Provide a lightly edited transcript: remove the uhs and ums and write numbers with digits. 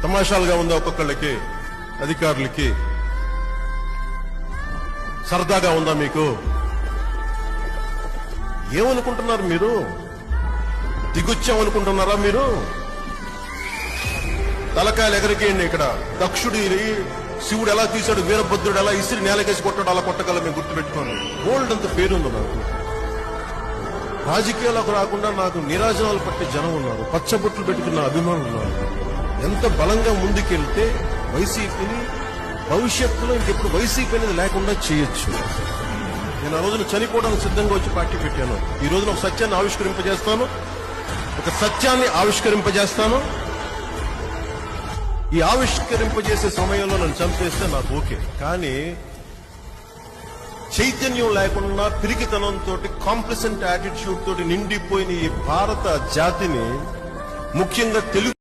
తమాషాలుగా ఉందా ఒక్కొక్కళ్ళకి, అధికారులకి సరదాగా ఉందా మీకు? ఏమనుకుంటున్నారు మీరు? దిగొచ్చామనుకుంటున్నారా మీరు? తలకాయలు ఎగరికేయండి. ఇక్కడ దక్షుడి శివుడు ఎలా తీశాడు, వీరభద్రుడు ఎలా ఇసిరి నేలకేసి కొట్టాడు, అలా కొట్టగల మేము గుర్తుపెట్టుకోండి. గోల్డ్ అంత పేరుంది నాకు. రాజకీయాలకు రాకుండా నాకు నీరాజనాలు పట్టే జనం ఉన్నారు, పచ్చబొట్లు పెట్టుకున్న అభిమానులు ఉన్నారు. ఎంత బలంగా ముందుకెళ్తే వైసీపీని భవిష్యత్తులో ఇంకెప్పుడు వైసీపీ అనేది లేకుండా చేయొచ్చు. నేను ఆ రోజున చనిపోవడానికి సిద్ధంగా వచ్చి పార్టీ పెట్టాను. ఈ రోజున ఒక సత్యాన్ని ఆవిష్కరింపజేస్తాను. ఈ ఆవిష్కరింపజేసే సమయంలో నన్ను చంపేస్తే నాకు ఓకే. కానీ చైతన్యం లేకుండా పిరికితనంతో, కాంప్లిసెంట్ యాటిట్యూడ్ తోటి నిండిపోయిన ఈ భారత జాతిని, ముఖ్యంగా తెలుగు